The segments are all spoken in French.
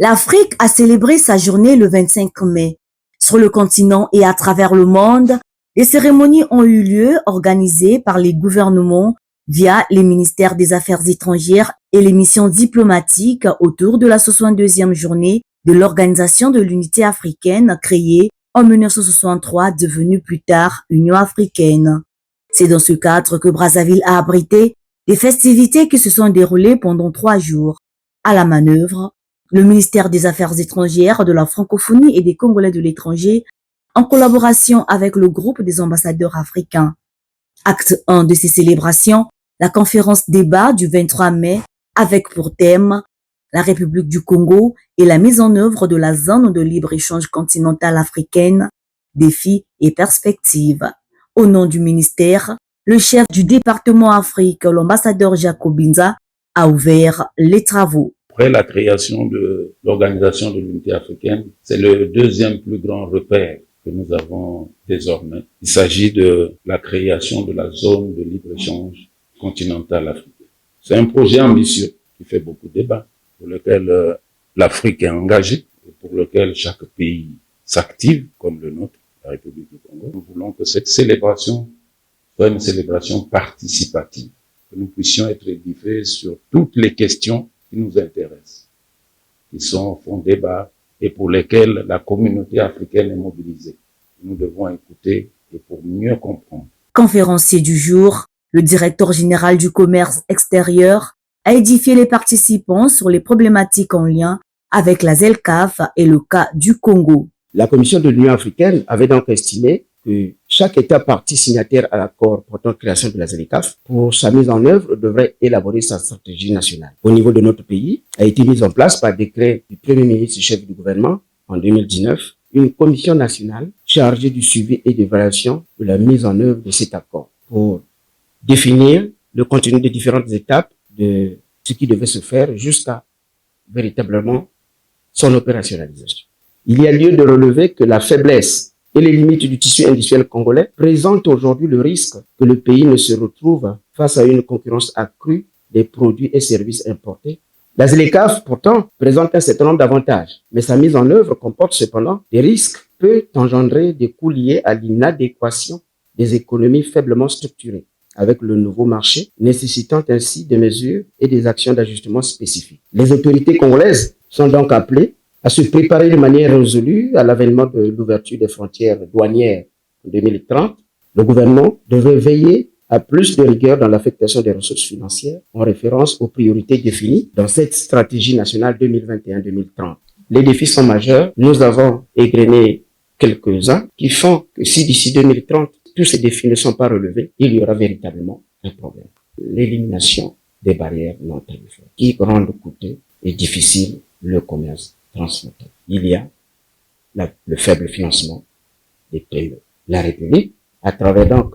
L'Afrique a célébré sa journée le 25 mai. Sur le continent et à travers le monde, des cérémonies ont eu lieu organisées par les gouvernements via les ministères des Affaires étrangères et les missions diplomatiques autour de la 62e journée de l'Organisation de l'Unité africaine créée en 1963, devenue plus tard Union africaine. C'est dans ce cadre que Brazzaville a abrité des festivités qui se sont déroulées pendant 3 jours. À la manœuvre, le ministère des Affaires étrangères, de la francophonie et des Congolais de l'étranger, en collaboration avec le groupe des ambassadeurs africains. Acte 1 de ces célébrations, la conférence débat du 23 mai avec pour thème la République du Congo et la mise en œuvre de la zone de libre-échange continentale africaine, défis et perspectives. Au nom du ministère, le chef du département Afrique, l'ambassadeur Jacob Binza, a ouvert les travaux. Après la création de l'Organisation de l'Unité africaine, c'est le deuxième plus grand repère que nous avons désormais. Il s'agit de la création de la zone de libre-échange continentale africaine. C'est un projet ambitieux qui fait beaucoup de débats, pour lequel l'Afrique est engagée et pour lequel chaque pays s'active, comme le nôtre, la République du Congo. Nous voulons que cette célébration soit une célébration participative, que nous puissions être édifiés sur toutes les questions qui nous intéressent, qui sont font débat et pour lesquelles la communauté africaine est mobilisée. Nous devons écouter et pour mieux comprendre. Conférencier du jour, le directeur général du commerce extérieur a édifié les participants sur les problématiques en lien avec la ZLECAf et le cas du Congo. La Commission de l'Union africaine avait donc estimé que chaque État partie signataire à l'accord portant création de la ZLECAf, pour sa mise en œuvre, devrait élaborer sa stratégie nationale. Au niveau de notre pays, a été mise en place par décret du Premier ministre chef du gouvernement en 2019, une commission nationale chargée du suivi et d'évaluation de la mise en œuvre de cet accord pour définir le contenu des différentes étapes de ce qui devait se faire jusqu'à véritablement son opérationnalisation. Il y a lieu de relever que la faiblesse et les limites du tissu industriel congolais présentent aujourd'hui le risque que le pays ne se retrouve face à une concurrence accrue des produits et services importés. La ZLECAf, pourtant, présente un certain nombre d'avantages, mais sa mise en œuvre comporte cependant des risques, peut engendrer des coûts liés à l'inadéquation des économies faiblement structurées avec le nouveau marché, nécessitant ainsi des mesures et des actions d'ajustement spécifiques. Les autorités congolaises sont donc appelées à se préparer de manière résolue à l'avènement de l'ouverture des frontières douanières en 2030. Le gouvernement devrait veiller à plus de rigueur dans l'affectation des ressources financières en référence aux priorités définies dans cette stratégie nationale 2021-2030. Les défis sont majeurs. Nous avons égrené quelques-uns qui font que si d'ici 2030, tous ces défis ne sont pas relevés, il y aura véritablement un problème. L'élimination des barrières non tarifaires qui rendent coûteux et difficile le commerce transfrontalier. Il y a le faible financement des PME. La République, à travers donc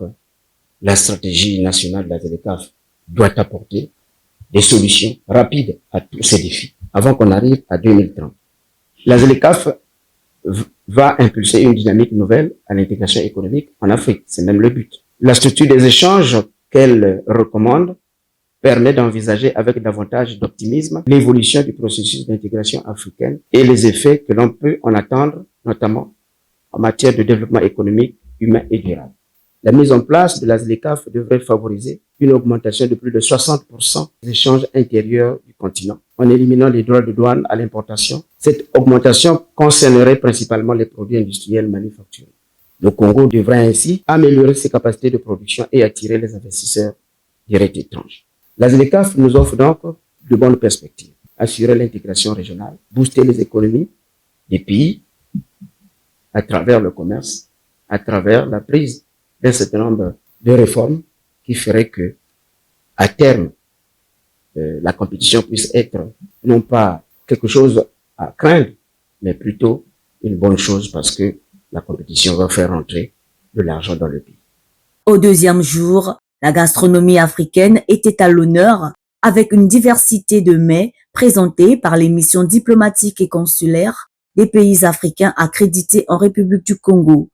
la stratégie nationale de la ZLECAf, doit apporter des solutions rapides à tous ces défis avant qu'on arrive à 2030. La ZLECAf va impulser une dynamique nouvelle à l'intégration économique en Afrique. C'est même le but. La structure des échanges qu'elle recommande permet d'envisager avec davantage d'optimisme l'évolution du processus d'intégration africaine et les effets que l'on peut en attendre, notamment en matière de développement économique, humain et durable. La mise en place de la ZLECAf devrait favoriser une augmentation de plus de 60% des échanges intérieurs du continent en éliminant les droits de douane à l'importation. Cette augmentation concernerait principalement les produits industriels manufacturés. Le Congo devrait ainsi améliorer ses capacités de production et attirer les investisseurs directs étrangers. La ZLECAf nous offre donc de bonnes perspectives. Assurer l'intégration régionale, booster les économies des pays à travers le commerce, à travers la prise d'un certain nombre de réformes qui feraient que, à terme, la compétition puisse être non pas quelque chose à craindre, mais plutôt une bonne chose parce que la compétition va faire entrer de l'argent dans le pays. Au deuxième jour, la gastronomie africaine était à l'honneur avec une diversité de mets présentés par les missions diplomatiques et consulaires des pays africains accrédités en République du Congo.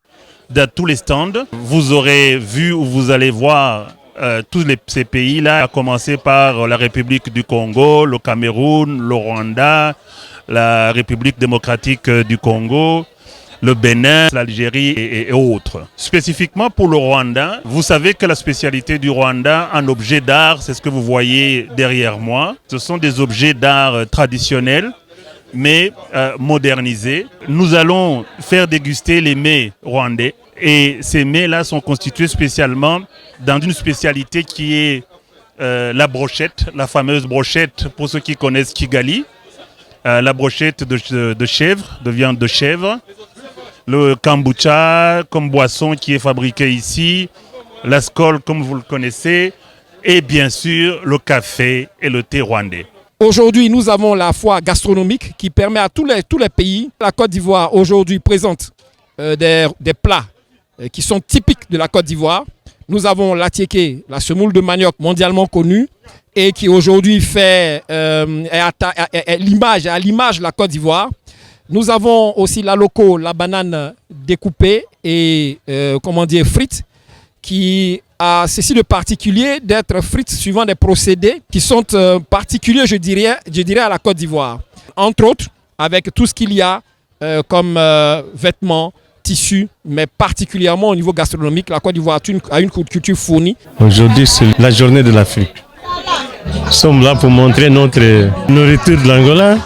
Dans tous les stands, vous aurez vu ou vous allez voir tous ces pays-là, à commencer par la République du Congo, le Cameroun, le Rwanda, la République démocratique du Congo, le Bénin, l'Algérie et autres. Spécifiquement pour le Rwanda, vous savez que la spécialité du Rwanda en objet d'art, c'est ce que vous voyez derrière moi. Ce sont des objets d'art traditionnels, mais modernisés. Nous allons faire déguster les mets rwandais. Et ces mets-là sont constitués spécialement dans une spécialité qui est la brochette, la fameuse brochette pour ceux qui connaissent Kigali, la brochette de chèvre, de viande de chèvre, le kombucha comme boisson qui est fabriqué ici, la skol comme vous le connaissez, et bien sûr le café et le thé rwandais. Aujourd'hui, nous avons la foire gastronomique qui permet à tous les pays. La Côte d'Ivoire aujourd'hui présente des plats qui sont typiques de la Côte d'Ivoire. Nous avons l'atiéké, la semoule de manioc mondialement connue et qui aujourd'hui est à l'image de la Côte d'Ivoire. Nous avons aussi la loco, la banane découpée et frites, qui a ceci de particulier d'être frites suivant des procédés qui sont particuliers, je dirais, à la Côte d'Ivoire. Entre autres, avec tout ce qu'il y a comme vêtements, tissus, mais particulièrement au niveau gastronomique, la Côte d'Ivoire a une culture fournie. Aujourd'hui, c'est la journée de l'Afrique. Nous sommes là pour montrer notre nourriture de l'Angola.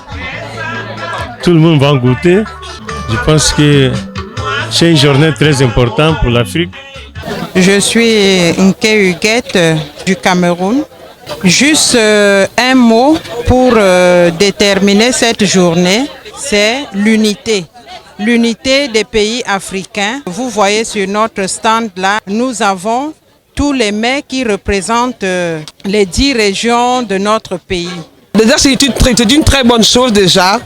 Tout le monde va en goûter. Je pense que c'est une journée très importante pour l'Afrique. Je suis Nke Huguette du Cameroun. Juste un mot pour déterminer cette journée, c'est l'unité. L'unité des pays africains. Vous voyez sur notre stand là, nous avons tous les mets qui représentent les 10 régions de notre pays. Déjà, c'est une très bonne chose déjà.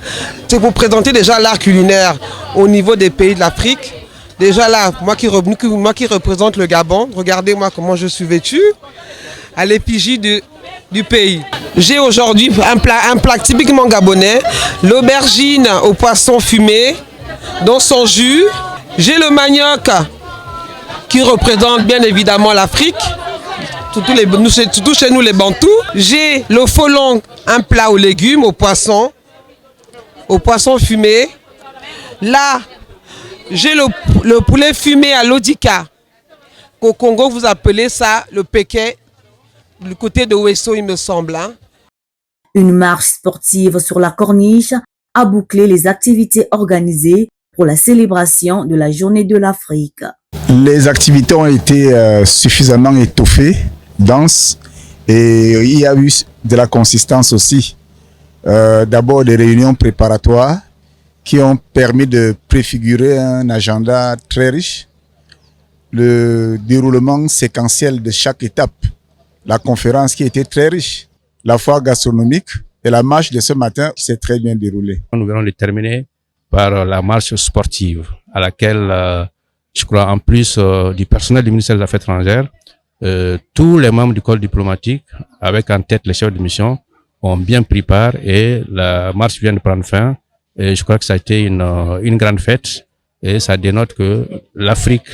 C'est pour présenter déjà l'art culinaire au niveau des pays de l'Afrique. Déjà là, moi qui représente le Gabon, regardez-moi comment je suis vêtu à l'effigie du pays. J'ai aujourd'hui un plat typiquement gabonais, l'aubergine au poisson fumé dans son jus. J'ai le manioc qui représente bien évidemment l'Afrique. Surtout chez nous les Bantous. J'ai le folong, un plat aux légumes, au poisson fumé. Là, j'ai le poulet fumé à l'Odika. Au Congo, vous appelez ça le péquet, du côté de Ouesso, il me semble. Une marche sportive sur la corniche a bouclé les activités organisées pour la célébration de la Journée de l'Afrique. Les activités ont été suffisamment étoffées, denses, et il y a eu de la consistance aussi. D'abord des réunions préparatoires qui ont permis de préfigurer un agenda très riche, le déroulement séquentiel de chaque étape, la conférence qui était très riche, la foire gastronomique et la marche de ce matin qui s'est très bien déroulée. Nous allons le terminer par la marche sportive à laquelle, je crois, en plus du personnel du ministère des Affaires étrangères, tous les membres du corps diplomatique, avec en tête les chefs de mission, ont bien pris part et la marche vient de prendre fin. Et je crois que ça a été une grande fête et ça dénote que l'Afrique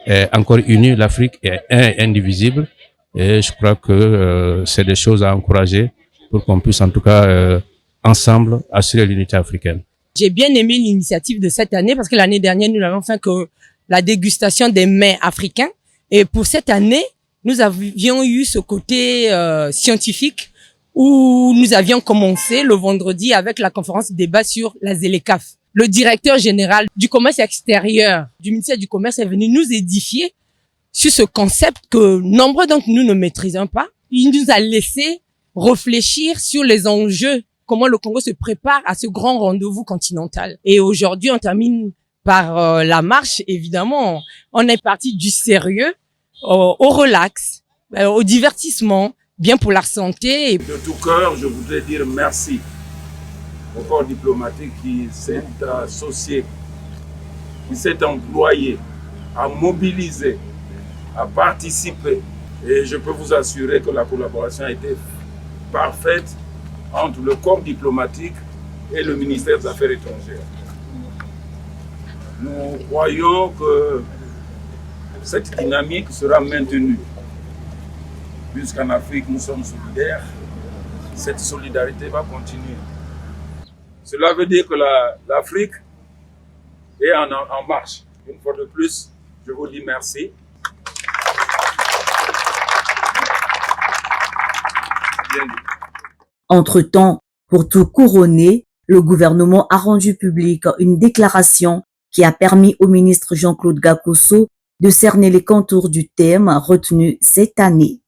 est encore unie, l'Afrique est indivisible et je crois que c'est des choses à encourager pour qu'on puisse en tout cas ensemble assurer l'unité africaine. J'ai bien aimé l'initiative de cette année parce que l'année dernière, nous n'avons fait que la dégustation des mets africains et pour cette année, nous avions eu ce côté scientifique où nous avions commencé le vendredi avec la conférence de débat sur la ZLECAf. Le directeur général du commerce extérieur du ministère du Commerce est venu nous édifier sur ce concept que nombreux d'entre nous ne maîtrisons pas. Il nous a laissé réfléchir sur les enjeux, comment le Congo se prépare à ce grand rendez-vous continental. Et aujourd'hui, on termine par la marche. Évidemment, on est parti du sérieux au relax, au divertissement, bien pour la santé. De tout cœur, je voudrais dire merci au corps diplomatique qui s'est associé, qui s'est employé à mobiliser, à participer. Et je peux vous assurer que la collaboration a été parfaite entre le corps diplomatique et le ministère des Affaires étrangères. Nous croyons que cette dynamique sera maintenue. Puisqu'en Afrique, nous sommes solidaires, cette solidarité va continuer. Cela veut dire que l'Afrique est en marche. Une fois de plus, je vous dis merci. Entre-temps, pour tout couronner, le gouvernement a rendu public une déclaration qui a permis au ministre Jean-Claude Gakosso de cerner les contours du thème retenu cette année.